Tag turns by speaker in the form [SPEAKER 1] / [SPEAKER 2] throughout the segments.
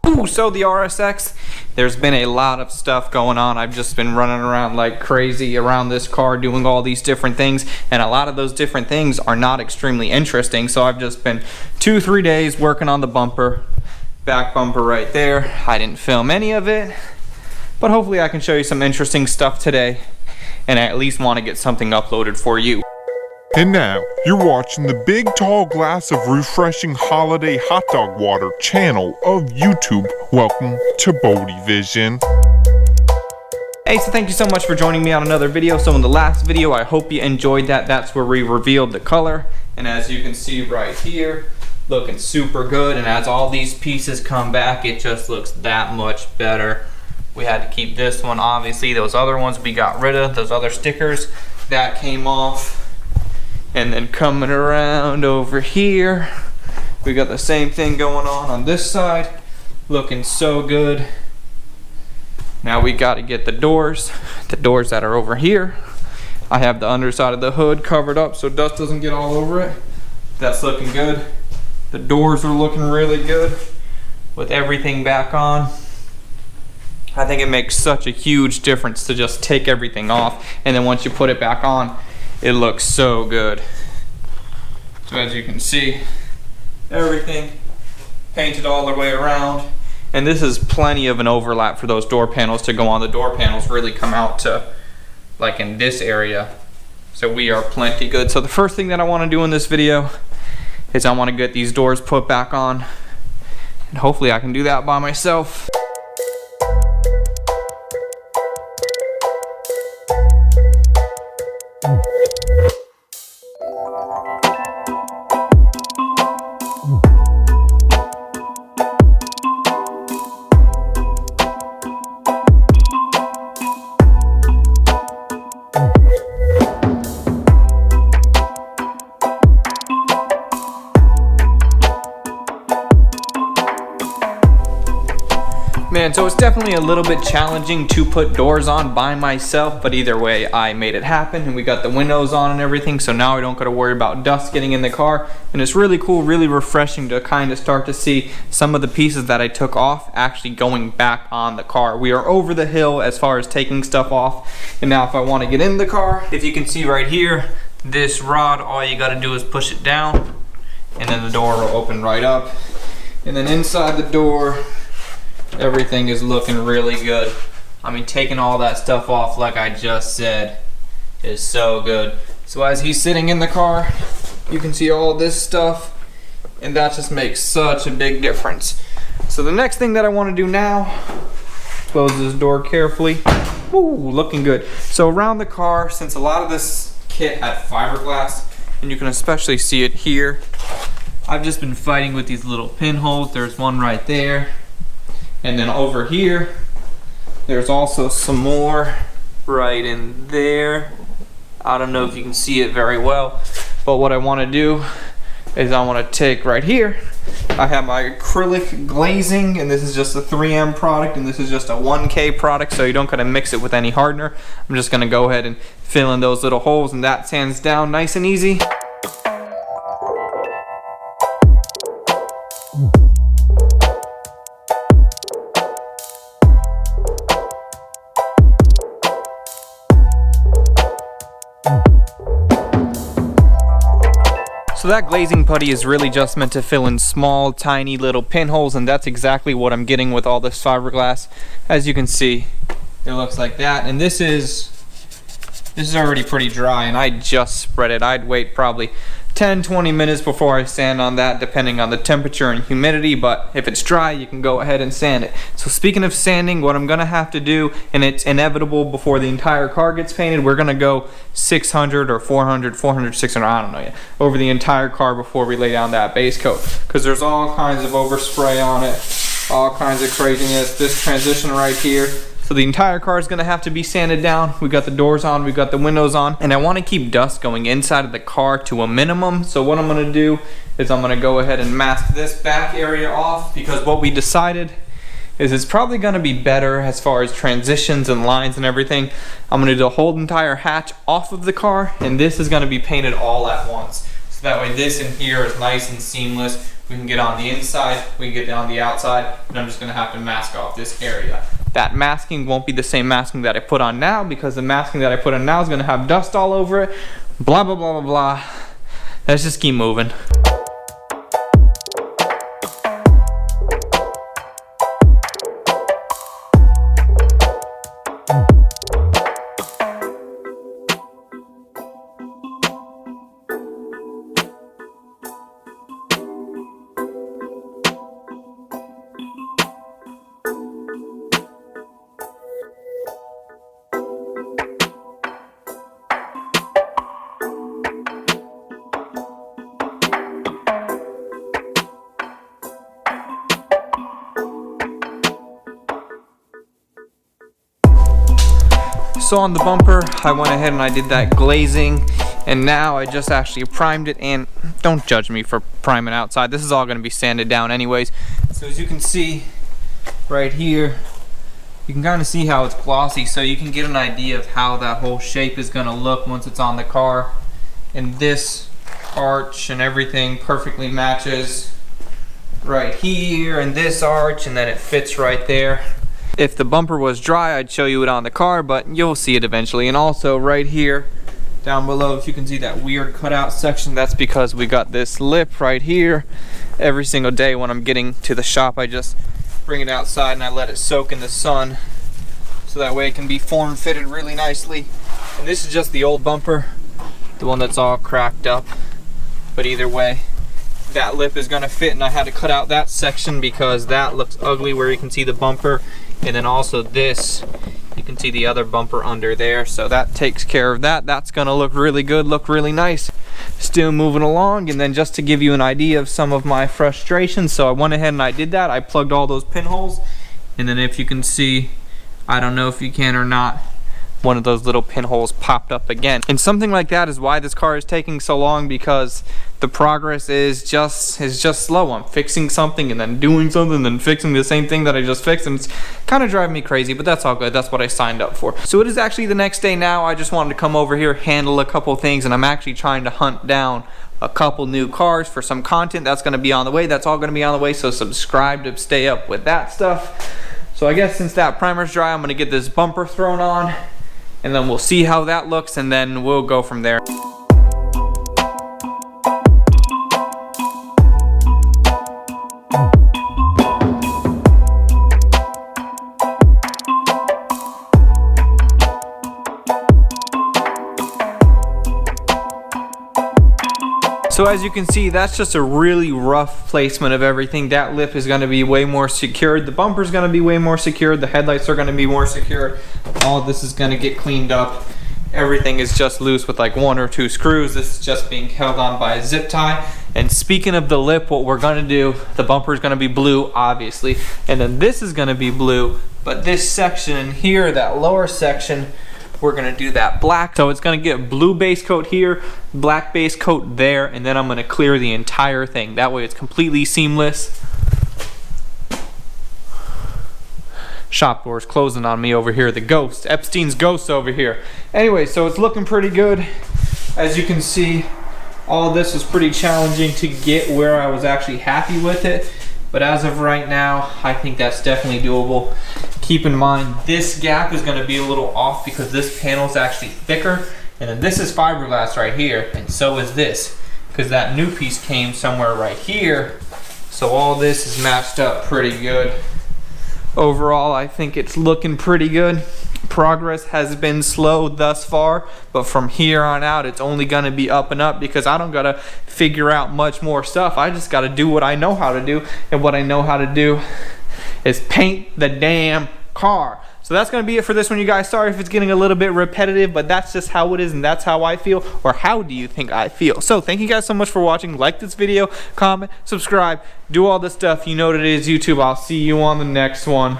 [SPEAKER 1] So the RSX, there's been a lot of stuff going on. I've just been running around like crazy around this car doing all these different things, and a lot of those different things are not extremely interesting. So I've just been 2-3 days working on the bumper, back bumper right there. I didn't film any of it, but hopefully I can show you some interesting stuff today, and I at least want to get something uploaded for you.
[SPEAKER 2] And now, you're watching the big tall glass of refreshing holiday hot dog water channel of YouTube. Welcome to BodeVision.
[SPEAKER 1] Hey, so thank you so much for joining me on another video. So in the last video, I hope you enjoyed that. That's where we revealed the color. And as you can see right here, looking super good. And as all these pieces come back, it just looks that much better. We had to keep this one, obviously. Those other ones we got rid of, those other stickers, that came off. And then coming around over here, we got the same thing going on this side, looking so good. Now we got to get the doors that are over here. I have the underside of the hood covered up so dust doesn't get all over it. That's looking good. The doors are looking really good with everything back on. I think it makes such a huge difference to just take everything off, and then once you put it back on, it looks so good. So as you can see, everything painted all the way around. And this is plenty of an overlap for those door panels to go on. The door panels really come out to like in this area. So we are plenty good. So the first thing that I want to do in this video is I want to get these doors put back on. And hopefully I can do that by myself. Man, so it's definitely a little bit challenging to put doors on by myself, but either way I made it happen, and we got the windows on and everything, so now I don't got to worry about dust getting in the car. And it's really cool, really refreshing to kind of start to see some of the pieces that I took off actually going back on the car. We are over the hill as far as taking stuff off, and now if I want to get in the car, if you can see right here, this rod, all you got to do is push it down and then the door will open right up. And then inside the door, everything is looking really good. I mean, taking all that stuff off, like I just said, is so good. So as he's sitting in the car, you can see all this stuff, and that just makes such a big difference. So the next thing that I want to do now, close this door carefully. Ooh, looking good. So around the car, since a lot of this kit had fiberglass, and you can especially see it here, I've just been fighting with these little pinholes. There's one right there. And then over here, there's also some more right in there. I don't know if you can see it very well, but what I want to do is I want to take right here, I have my acrylic glazing, and this is just a 3M product, and this is just a 1K product, so you don't gotta mix it with any hardener. I'm just gonna go ahead and fill in those little holes, and that sands down nice and easy. So that glazing putty is really just meant to fill in small, tiny little pinholes, and that's exactly what I'm getting with all this fiberglass. As you can see, it looks like that, and this is already pretty dry, and I just spread it. I'd wait probably 10-20 minutes before I sand on that, depending on the temperature and humidity, but if it's dry, you can go ahead and sand it. So speaking of sanding, what I'm gonna have to do, and it's inevitable before the entire car gets painted, we're gonna go 600 or 400, 600, I don't know yet, over the entire car before we lay down that base coat, because there's all kinds of overspray on it, all kinds of craziness. This transition right here, so the entire car is gonna have to be sanded down. We got the doors on, we got the windows on, and I wanna keep dust going inside of the car to a minimum. So what I'm gonna do is I'm gonna go ahead and mask this back area off, because what we decided is it's probably gonna be better as far as transitions and lines and everything. I'm gonna do the whole entire hatch off of the car, and this is gonna be painted all at once. So that way this in here is nice and seamless We can get on the inside, we can get on the outside, and I'm just gonna have to mask off this area. That masking won't be the same masking that I put on now, because the masking that I put on now is gonna have dust all over it. Blah, blah, blah, blah, blah. Let's just keep moving. So on the bumper, I went ahead and I did that glazing, and now I just actually primed it. And don't judge me for priming outside, this is all going to be sanded down anyways. So as you can see right here, you can kind of see how it's glossy, so you can get an idea of how that whole shape is going to look once it's on the car. And this arch and everything perfectly matches right here, and this arch, and then it fits right there. If the bumper was dry, I'd show you it on the car, but you'll see it eventually. And also right here, down below, if you can see that weird cutout section, that's because we got this lip right here. Every single day when I'm getting to the shop, I just bring it outside and I let it soak in the sun, so that way it can be form fitted really nicely. And this is just the old bumper, the one that's all cracked up. But either way, that lip is gonna fit, and I had to cut out that section because that looks ugly where you can see the bumper. And then also this, you can see the other bumper under there, so that takes care of that. That's gonna look really good, look really nice. Still moving along, and then just to give you an idea of some of my frustrations, so I went ahead and I did that. I plugged all those pinholes, and then if you can see, I don't know if you can or not, one of those little pinholes popped up again. And something like that is why this car is taking so long, because the progress is just slow. I'm fixing something and then doing something and then fixing the same thing that I just fixed, and it's kind of driving me crazy, but that's all good. That's what I signed up for. So it is actually the next day now. I just wanted to come over here, handle a couple things, and I'm actually trying to hunt down a couple new cars for some content that's going to be on the way. That's all going to be on the way, so subscribe to stay up with that stuff. So I guess since that primer's dry, I'm going to get this bumper thrown on, and then we'll see how that looks, and then we'll go from there. So as you can see, that's just a really rough placement of everything. That lip is going to be way more secured. The bumper is going to be way more secured. The headlights are going to be more secure. All this is going to get cleaned up. Everything is just loose with like 1 or 2 screws. This is just being held on by a zip tie. And speaking of the lip, what we're going to do, the bumper is going to be blue, obviously. And then this is going to be blue. But this section in here, that lower section, we're gonna do that black. So it's gonna get blue base coat here, black base coat there, and then I'm gonna clear the entire thing. That way it's completely seamless. Shop door's closing on me over here. The ghost, Epstein's ghost over here. Anyway, so it's looking pretty good. As you can see, all this was pretty challenging to get where I was actually happy with it. But as of right now, I think that's definitely doable. Keep in mind, this gap is gonna be a little off because this panel is actually thicker. And then this is fiberglass right here, and so is this, because that new piece came somewhere right here. So all this is matched up pretty good. Overall, I think it's looking pretty good. Progress has been slow thus far, but from here on out, it's only gonna be up and up because I don't gotta figure out much more stuff. I just gotta do what I know how to do, and what I know how to do is paint the damn car. So that's gonna be it for this one, you guys. Sorry if it's getting a little bit repetitive, but that's just how it is, and that's how I feel. Or how do you think I feel? So thank you guys so much for watching. Like this video, comment, subscribe, do all this stuff. You know what it is, YouTube. I'll see you on the next one.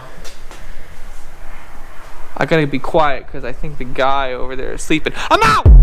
[SPEAKER 1] I gotta be quiet because I think the guy over there is sleeping. I'm out!